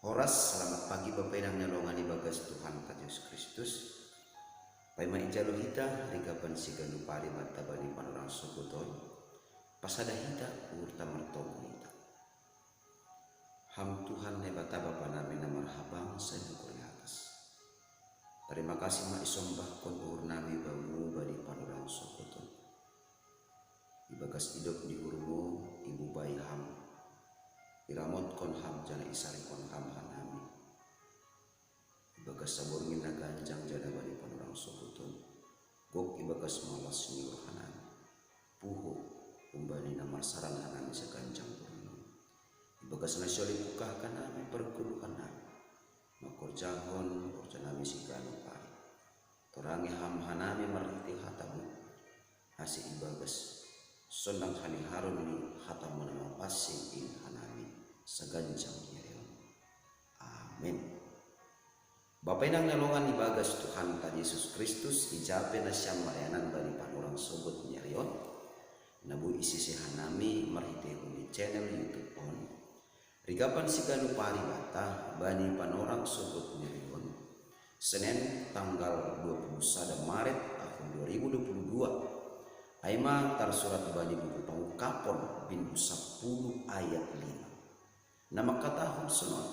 Horas, selamat pagi Bapak Inang nalongan ibagas Tuhan Yesus Kristus. Pai maijalo hita rigapan siganu pari matabani panorang sogoton. Pasada hita urta mertomu hita. Ham Tuhan nebata Bapa nami na marhabang sa dukul atas. Terima kasih ma isombah kon ur nami bamu bani panorang sogoton. Ibagas hidup di urmu ibu bayi ham. Iramot kon ham jana isari kon ham hanami. Ibagas sabor ngina ganjang jana bani panorang sogoton. Gok ibagas malas ni hanami. Puho umbani namar sarang hanami sa ganjang urno. Ibagas nasyoli pukah kanami pergulu hanami. Makor jahon korja nami si gano pari. Torangi ham hanami mariti hatamu. Asi ibagas sondang hani harun ni hatamu nama pasing ing hanami seganjang nyareon. Amin. Bapak inang nalongan ibagas Tuhan ta Yesus Kristus ijape na siyang marayanan bani panorang sogot nyareon. Nabu isi si hanami marhite di channel YouTube on. Rigapan si ganu pari bata bani panorang sogot nyareon. Senin tanggal 21 Maret tahun 2022. Aima tar surat bani buku pangukapon bin 10 ayat 5. Nama katahun sunon.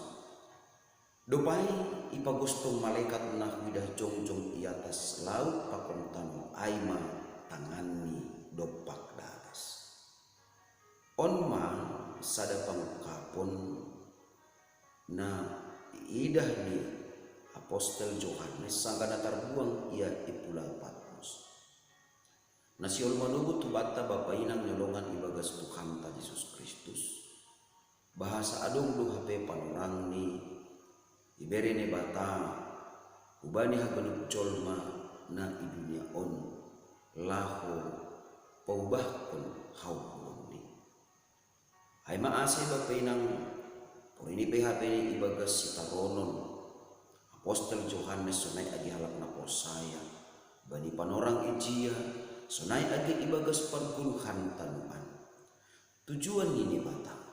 Dopai ipagustong malaikat nah widah jongjong i atas laut pakon tanu aima tangani dopak dagas. Onma sada pangukapon na idah ni apostel Yohanes sanggana tarbuang ia ipulal Patmos. Nasiol manubu tu bata Bapa inang nyolongan ibagas Tuhan ta Yesus Kristus. Bahasa adong lu hape panorang ni ibere ne bata ubani haganuk colma na idunia on laho paubah kon hau ni. Hai maase Bapa inang por ini PHP ni ibagas sitaronon apostel Yohanes sunai agi halak na posaya bani panorang ijia sonai agi ibagas perguluhan tanuan. Tujuan ini bata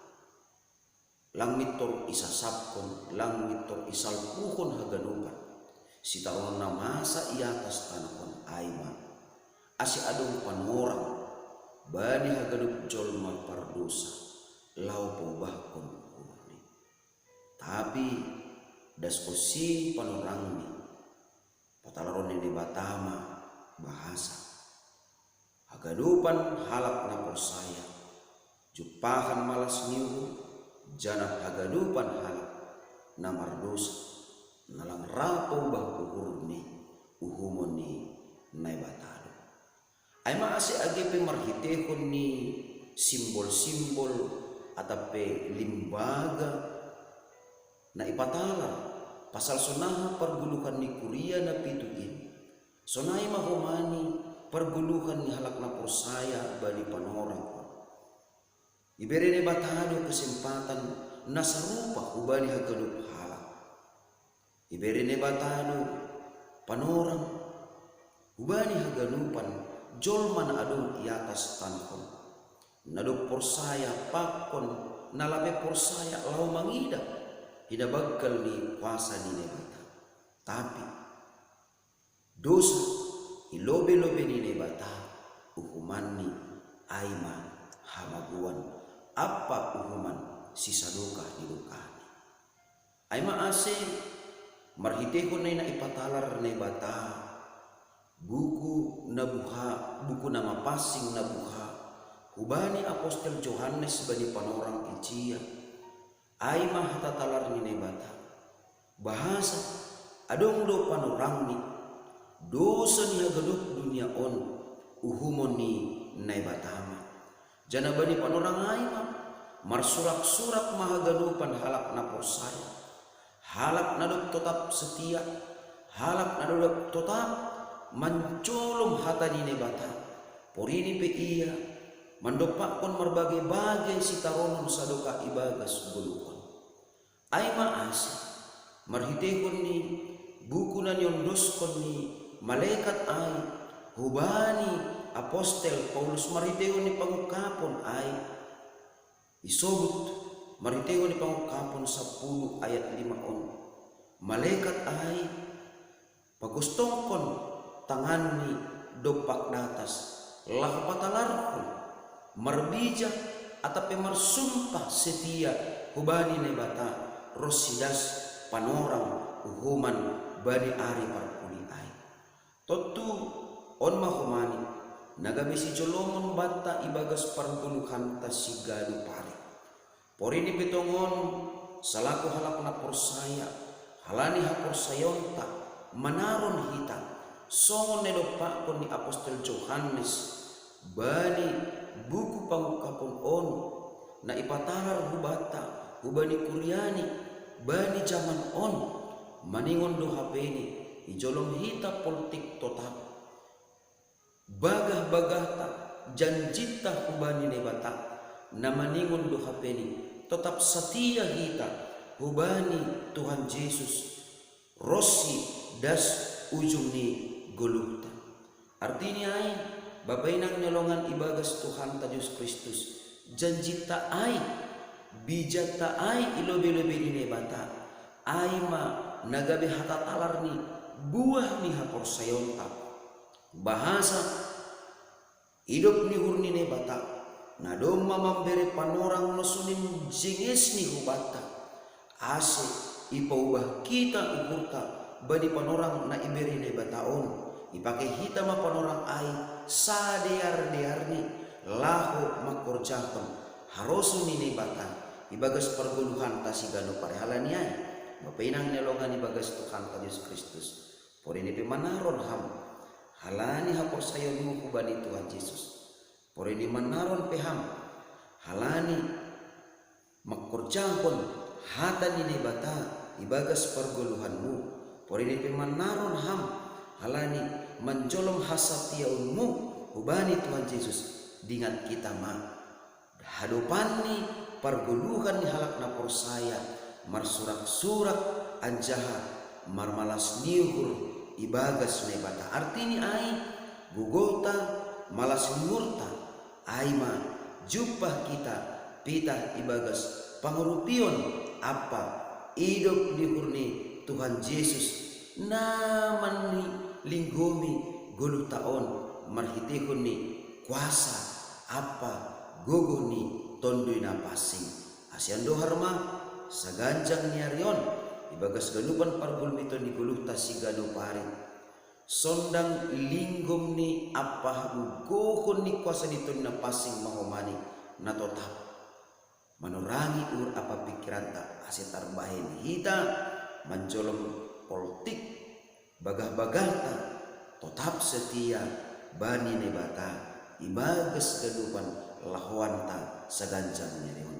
langit tor isasapkon, langit tor isalpuhon haganupan. Sitaron na masa iatas tanahon aima. Asi adong panorang bani haganup jolma pardosa lau pobahkon urni. Tapi daskosi panorang ni patalaron ini batama bahasa. Hagadupan halak na persaya jupahan malas niuhu janah hagadupan halak na mardosa nalang rapo bahu urni uhumoni nai batado. Ay maasi agepe marhitehon ni simbol-simbol atape limbaga na ipatalar pasal sonaha perguluhan ni kuria na pituin sonai mahomani perguluhan ni halak na persaya bani panorang. Iberi ne batado kesempatan nasarupa ubani haganup halak. Iberi ne batado panorang ubani haganupan jolman adong iatas tanhon. Nadok persaya pakon nalabe persaya lau mangida hida bagkal ni kuasa ni nebata. Tapi dosa ilobe-lobe ni nebata uhuman ni aima hamaguan apa uhuman sisaduka ni lukani. Aima ase marhitehon na ipatalar nebata buku nabuha buku nama pasing nabuha hubani apostel Yohanes bani panorang ijia aima hatatalar ni nebata bahasa adong do panorang ni dosa ni hagadup dunia on uhumon ni naibatama jana bani panorang aima marsurak-surak mahagadupan halak na persaya halak na dok tetap setia halak na dok tetap mancolong hata ni nebata porini pe iya mandopakon marbagai-bagai sitaronon sadoka ibagas bulukon aima asa marhitehon ni buku na nyondoskon ni malaikat ay hubani apostel Paulus marhitehon ni pangukapon ay isobut marhitehon ni pangukapon 10 ayat 5 on. Malaikat ai pagustongkon tangan ni dopak datas lahu patalarkon marbija atape marsumpah setia hubani ne bata rosidas panorang uhuman bani ari parpuli ai. Totu on mahumani nagabisi colomon bata ibagas parguluhan tasigadu pare. Pori ni pitongon salaku halak na porsaya halani ha porsayonta manaron hita songon nedopa kon ni apostol Johannes bani buku pangukapon on na ipatarar hubata hubani kuryani bani zaman on maningon do hapeni ijolom hita politik total bagah-bagahta janjita hubani nebata na maningon do hapeni tetap setia hita hubani Tuhan Yesus rosi das ujung ni goluhta. Artinya ai bapainang nyolongan ibagas Tuhan ta Yesus Kristus janji ta ai bijak ta ai ilobe-lobe ni bata ai ma nagabe hata talar ni buah ni hapor sayonta bahasa hidup ni hurni ne bata na doma mambere panorang nosunin jinges ni hubata ase ipaubah kita ukurta bani panorang na iberi ne bataon ipake hita ma panorang ai sadear-dear ni lahu makorjahon harosu ni ne bata ibagas perguluhan tasigano parehalani ai bapainang nelongan ibagas Tuhan Yesus Kristus pori ni pemanaron ham halani hapor sayonmu kubani Tuhan Yesus pori di manaron peham halani makorjahon hata ni bata ibagas perguluhanmu pori di pemanaron ham halani menjolong hasatiaunmu hubani Tuhan Yesus dingat kita ma hadopan ni perguluhan ni halak na porsaya marsurak-surak anjaha marmalas niuhur ibagas ne bata artini ai gugota malas murta aima jupah kita pita ibagas pangurupion apa hidup di hurni Tuhan Yesus naman ni linggomi gulu taon marhitihun ni kuasa apa gogo ni tondoy na pasing asian doharma saganjang niarion ibagas galupan pargulmito ni guluh tasigano pare sondang linggom ni apa gohon ni kuasa nito na pasing mahomani na totap manurangi ur apa pikiran ta asitar bahin hita manjolom politik bagah-bagah ta totap setia bani ne bata ibagas galupan lahuan ta saganjang nyarion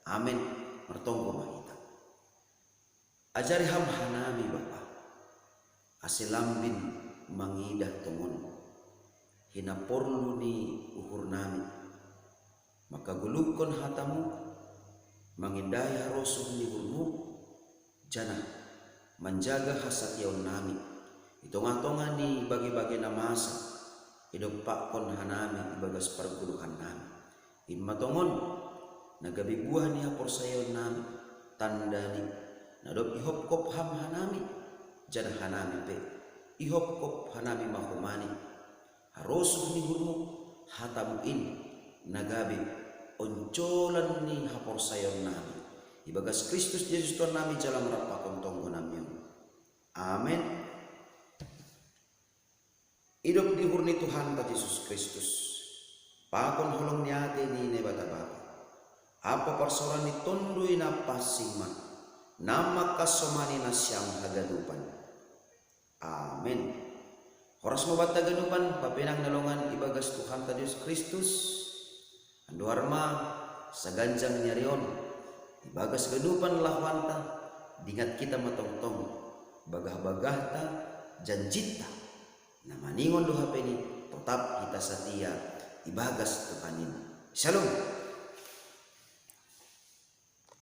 amin mertonggo mahita ajari ham hanami bapa asilambin mangidah tongon hinaporlu ni uhur nami maka gulukon hatamu mangindaya rosuh ni hurmu jana menjaga hasatiaun nami itonga-tonga ni bagi-bagi namasa hidup pakon hanami ibagas perguluhan nami in matongon nagabi buah ni hapor sayon nami tandani nadop ihop kop ham hanami jana hanami pe ihop kop hanami mahumani harosuh ni hurmu hatamuin nagabi oncolan ni hapor sayon nami ibagas Kristus Yesus Tuhan nami jalan rapakon tonggo nami amin. Hidup di hurni Tuhan Yesus Kristus pakon holong niate ni ne bata bapa apa persoalan ni tondoi na pasingma nama kasomani na siyang hagadupan amin. Horas mabata ganupan papinang nalongan ibagas Tuhan Yesus Kristus anduarma sa ganjang nyarion ibagas ganupan lahwanta dingat kita matongtong bagah-bagahta janjita na maningon duha peni tetap kita setia ibagas Tuhanin. Shalom.